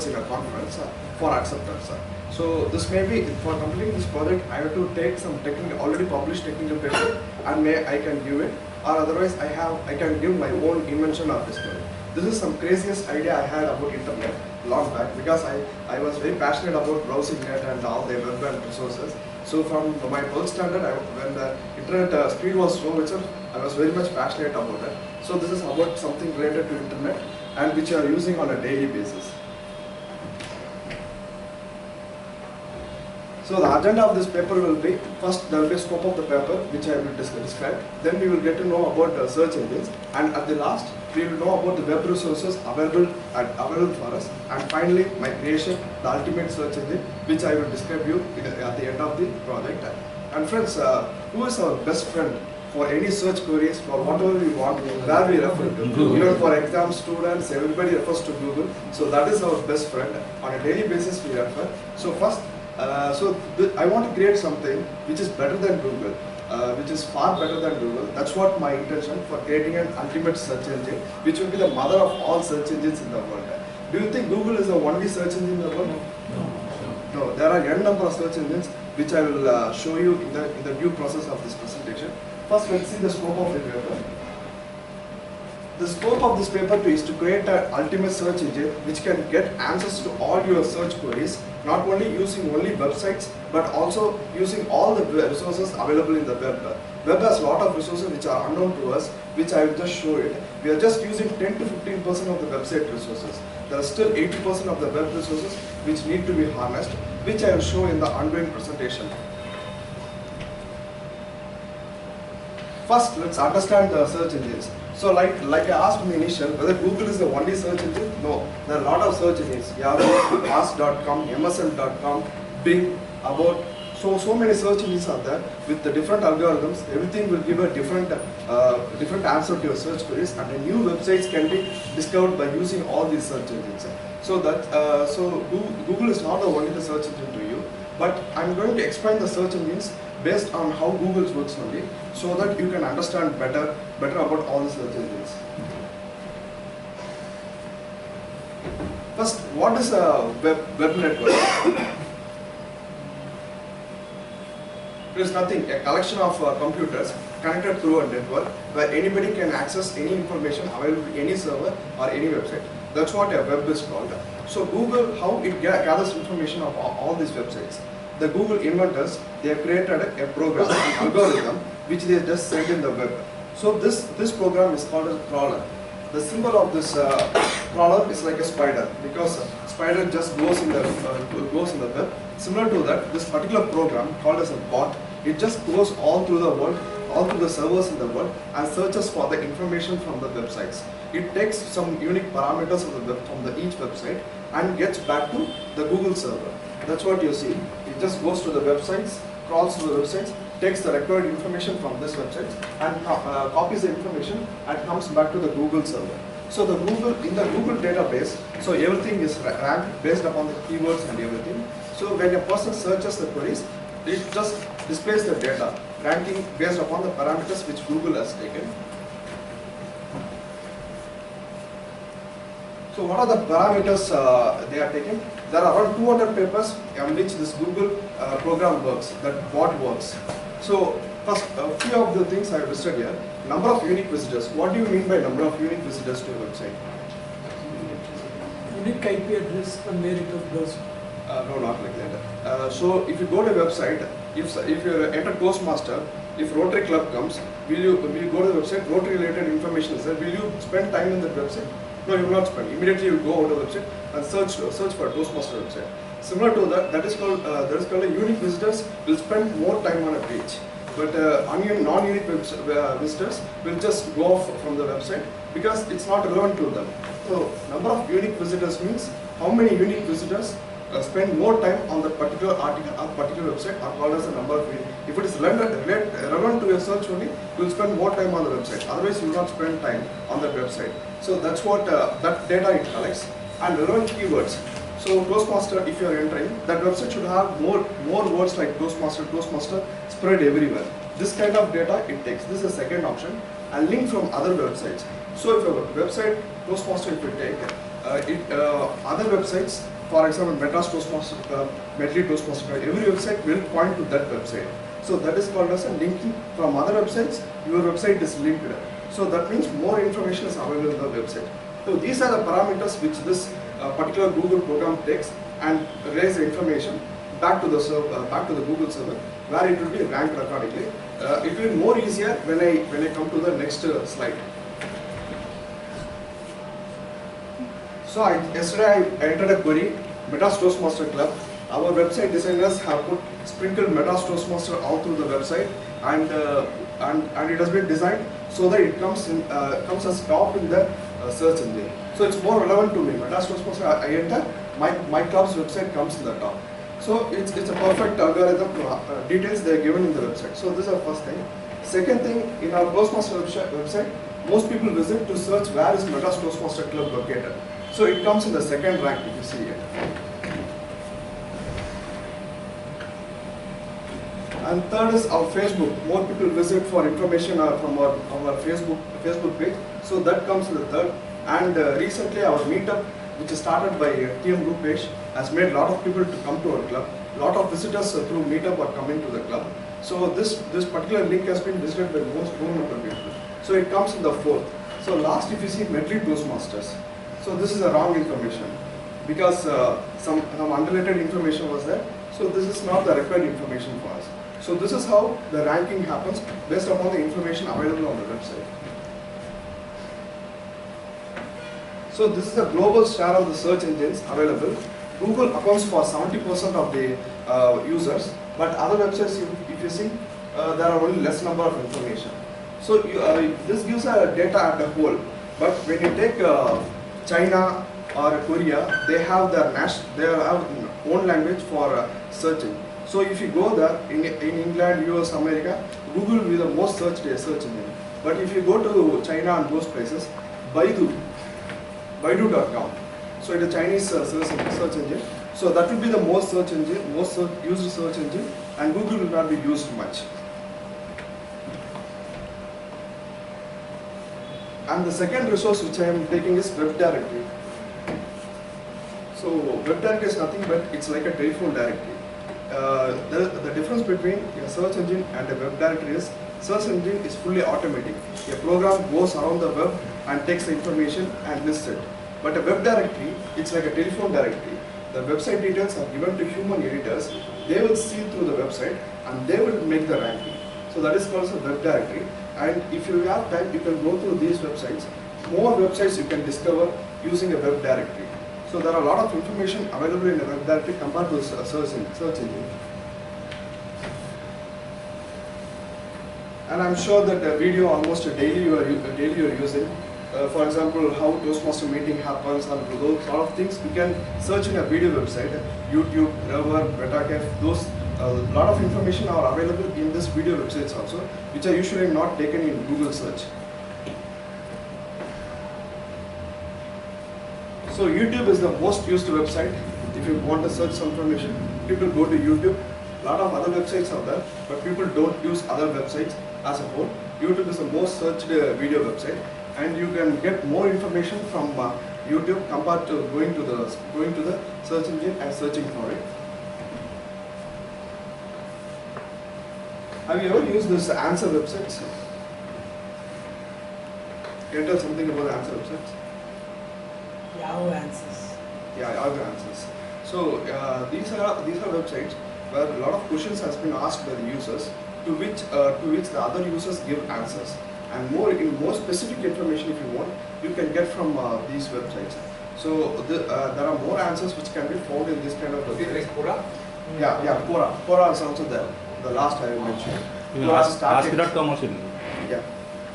in a conference for acceptance. So this may be, for completing this project, I have to take some technical, already published technical paper, and I can give it, or otherwise I can give my own invention or discovery. This is some craziest idea I had about internet long back, because I was very passionate about browsing net and all the web and resources. So from my 12th standard, when the internet speed was slow itself, I was very much passionate about it. So this is about something related to internet and which you are using on a daily basis. So the agenda of this paper will be, first there will be a scope of the paper which I will describe. Then we will get to know about search engines, and at the last we will know about the web resources available for us. And finally my creation, the ultimate search engine, which I will describe you at the end of the project. And friends, who is our best friend for any search queries, for whatever we want, where we refer to? Even for exam students, everybody refers to Google. So that is our best friend. On a daily basis we refer. So first, I want to create something which is better than Google, which is far better than Google. That's what my intention for creating an ultimate search engine, which will be the mother of all search engines in the world. Do you think Google is the only search engine in the world? No, there are n number of search engines which I will show you in the due process of this presentation. First, let's see the scope of the paper. The scope of this paper is to create an ultimate search engine which can get answers to all your search queries, not only using only websites, but also using all the resources available in the web. Web has a lot of resources which are unknown to us, which I will just show it. We are just using 10 to 15% of the website resources. There are still 80% of the web resources which need to be harnessed, which I will show in the ongoing presentation. First, let's understand the search engines. So like I asked in the initial, whether Google is the only search engine? No, there are a lot of search engines. Yahoo, Ask.com, MSN.com, Bing, About. So many search engines are there with the different algorithms. Everything will give a different answer to your search queries, and the new websites can be discovered by using all these search engines. So Google is not the only search engine to you, but I'm going to explain the search engines based on how Google works only, so that you can understand better about all the search engines. First, what is a web network? It is nothing, a collection of computers connected through a network where anybody can access any information available to any server or any website. That's what a web is called. So Google, how it gathers information of all these websites. The Google inventors, they have created a program, an algorithm, which they just send in the web. So this program is called a crawler. The symbol of this crawler is like a spider, because spider just goes in the web. Similar to that, this particular program called as a bot, it just goes all through the world, all through the servers in the world, and searches for the information from the websites. It takes some unique parameters of the web from each website and gets back to the Google server. That's what you see. It just goes to the websites, crawls to the websites, takes the required information from this website, and copies the information and comes back to the Google server. So in the Google database, so everything is ranked based upon the keywords and everything. So when a person searches the queries, it just displays the data, ranking based upon the parameters which Google has taken. So what are the parameters they are taking? There are around 200 papers on which this Google program works, that bot works. So first, a few of the things I have listed here. Number of unique visitors. What do you mean by number of unique visitors to your website? Unique IP address from where it was browsed. No, not like that. So if you go to a website, if you enter Toastmaster, if Rotary Club comes, will you go to the website, Rotary related information is there, will you spend time in that website? No, you will not spend. Immediately you go out of the website and search for a Toastmaster website. Similar to that, that is called a unique visitors will spend more time on a page. But non-unique visitors will just go off from the website because it's not relevant to them. So number of unique visitors means how many unique visitors spend more time on that particular article or particular website are called as the number of unique. If it is relevant to your search only, you will spend more time on the website. Otherwise, you will not spend time on that website. So that's what that data it collects. And relevant keywords. So Toastmaster, if you are entering, that website should have more words like Toastmaster spread everywhere. This kind of data it takes. This is the second option. And link from other websites. So if your website Toastmaster, if you take, Other websites, for example, Metas Toastmaster Club, Medley Toastmaster Club, every website will point to that website. So that is called as a linking from other websites. Your website is linked. So that means more information is available on the website. So these are the parameters which this particular Google program takes and raise the information back to the server, back to the Google server, where it will be ranked accordingly. It will be more easier when I come to the next slide. So yesterday I entered a query, Metas Toastmaster Club. Our website designers have sprinkled Metas Toastmaster all through the website, and it has been designed so that it comes as top in the search engine. So it's more relevant to me. Metas Toastmaster, I enter, my club's website comes in the top. So it's a perfect algorithm. Details they are given in the website. So this is the first thing. Second thing, in our Toastmaster website, most people visit to search where is Metas Toastmaster Club located. So it comes in the second rank, if you see it. And third is our Facebook. More people visit for information from our Facebook page. So that comes in the third. And recently our meetup, which is started by TM Rupesh, has made a lot of people to come to our club. A lot of visitors through meetup are coming to the club. So this particular link has been visited by more number of people. So it comes in the fourth. So last, if you see Medley Toastmasters. So this is a wrong information because some unrelated information was there. So this is not the required information for us. So this is how the ranking happens based upon the information available on the website. So this is the global share of the search engines available. Google accounts for 70% of the users, but other websites, if you see, there are only less number of information. So this gives a data at a whole. But when you take China or Korea, they have their own language for searching. So if you go there, in England, US, America, Google will be the most searched search engine. But if you go to China and those places, Baidu.com. So it's a Chinese search engine. So that will be the most search engine, used search engine, and Google will not be used much. And the second resource which I am taking is web directory. So web directory is nothing but it's like a telephone directory. The difference between a search engine and a web directory is search engine is fully automatic. A program goes around the web and takes the information and lists it. But a web directory, it's like a telephone directory. The website details are given to human editors. They will see through the website and they will make the ranking. So that is called a web directory. And if you have time, you can go through these websites. More websites you can discover using a web directory. So there are a lot of information available in a web directory compared to a search engine. And I'm sure that a video almost daily you are using. For example, how Toastmaster meeting happens and those sort of things you can search in a video website. YouTube, Rever, BetaCaf, those a lot of information are available in this video websites also, which are usually not taken in Google search. So YouTube is the most used website. If you want to search some information, people go to YouTube. A lot of other websites are there, but people don't use other websites as a whole. YouTube is the most searched video website, and you can get more information from YouTube compared to going to the search engine and searching for it. Have you ever used this answer websites? Can you tell something about the answer websites? Yahoo Answers. Yeah, Yahoo Answers. So these are websites where a lot of questions has been asked by the users, to which the other users give answers. And more specific information, if you want, you can get from these websites. So there are more answers which can be found in this kind of websites. Like Quora? Yeah, Quora. Quora is also there. The last I mentioned. Ask.com also. Yeah.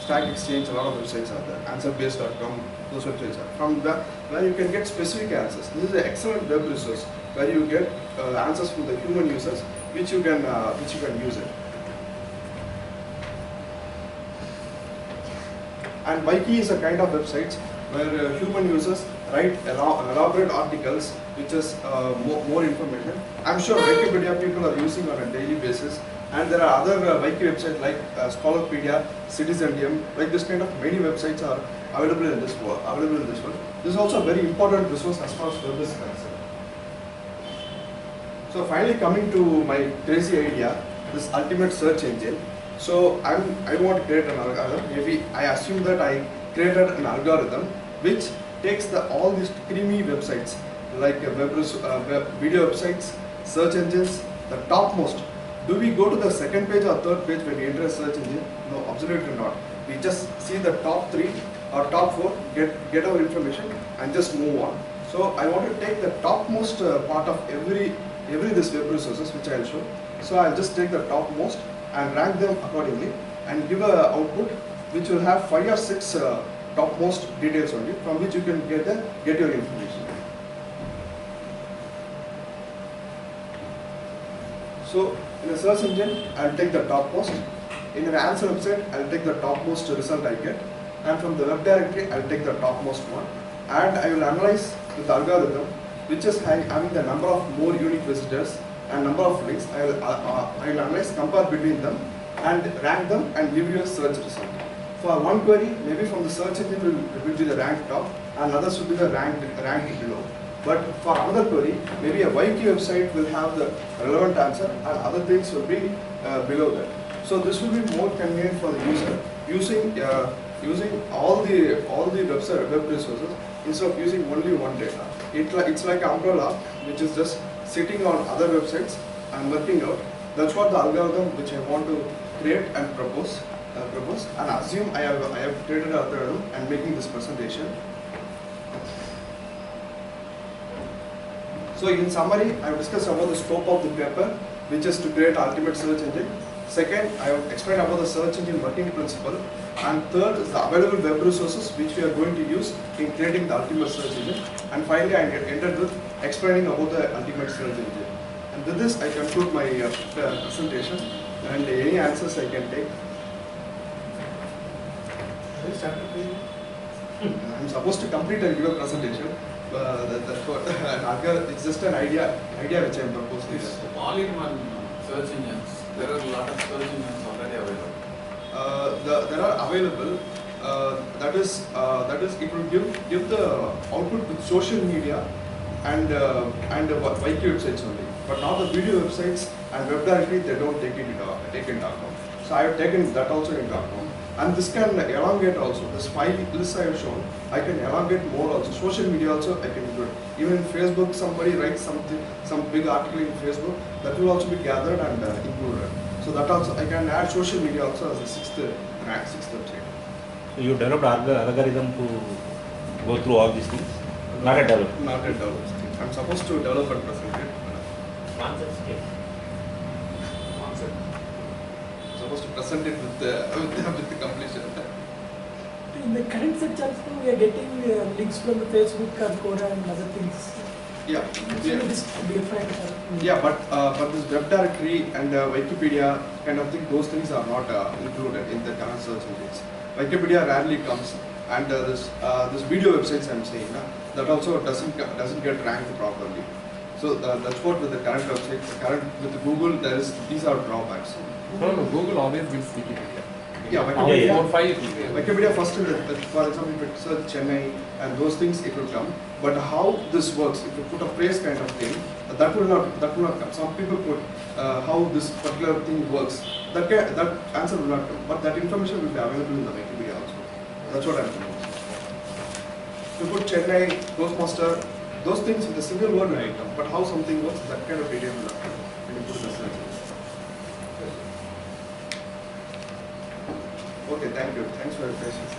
Stack Exchange, a lot of websites are there. Answerbase.com, those websites are. From that, where you can get specific answers. This is an excellent web resource where you get answers from the human users, which you can use it. And Wiki is a kind of websites where human users write elaborate articles, which is more information. I'm sure Wikipedia people are using on a daily basis. And there are other Wiki websites like Scholarpedia, Citizendium, like this kind of many websites are available in this world. This is also a very important resource as far as web is concerned. So finally coming to my crazy idea, this ultimate search engine. So I want to create an algorithm. Maybe I assume that I created an algorithm which takes all these creamy websites like video websites, search engines, the topmost. Do we go to the second page or third page when we enter a search engine? No, absolutely not. We just see the top 3 or top 4, get our information and just move on. So I want to take the topmost part of every this web resources which I will show. So I'll just take the topmost and rank them accordingly and give a output which will have 5 or 6 topmost details only, from which you can get your information. So in a search engine, I'll take the topmost. In an answer website, I'll take the topmost result I get, and from the web directory, I'll take the topmost one, and I will analyze with the algorithm which is having the number of more unique visitors and number of links. I will analyze, compare between them, and rank them and give you a search result. For one query, maybe from the search engine will be the rank top, and others will be the rank below. But for another query, maybe a Wiki website will have the relevant answer, and other things will be below that. So this will be more convenient for the user using all the web resources instead of using only one data. It's like an umbrella which is just sitting on other websites and working out. That's what the algorithm which I want to create and propose and assume I have created an algorithm and making this presentation. So in summary, I have discussed about the scope of the paper, which is to create ultimate search engine. Second, I have explained about the search engine working principle. And third is the available web resources which we are going to use in creating the ultimate search engine. And finally, I ended with explaining about the ultimate search engine. And with this, I conclude my presentation. And any answers I can take. I'm supposed to complete and give a presentation. That's what. It's just an idea which I'm proposing. All-in-one search engines. There are a lot of search engines already available. There are available. That is it will give the output with social media and Wiki websites only, but not the video websites and web directory. They don't take it into account. So I have taken that also into account. And this can elongate also. This 5 lists I have shown, I can elongate more also. Social media also I can do it. Even in Facebook, somebody writes some big article in Facebook, that will also be gathered and included. So that also I can add social media also as a sixth website. So you developed algorithm to go through all these things? Not at developed. Not at developed. I'm supposed to develop and present it. Concept stage. Supposed to present it with the completion. In the current search also, we are getting links from the Facebook and Quora and other things. Yeah. It is different. Yeah, but this web directory and Wikipedia kind of thing, those things are not included in the current search engines. Wikipedia rarely comes, and this video websites I'm saying that also doesn't get ranked properly. So that's what with the current websites. With Google, these are drawbacks. No, Google always builds Wikipedia. Yeah, Wikipedia. Wikipedia First, for example, if it search Chennai and those things, it will come. But how this works, if you put a phrase kind of thing, that will not come. Some people put how this particular thing works. That answer will not come. But that information will be available in the Wikipedia also. That's what I'm proposing. If you put Chennai, Toastmaster, those things with a single word will come. But how something works, that kind of detail will not come when you put the search. Okay, thank you. Thanks for your patience.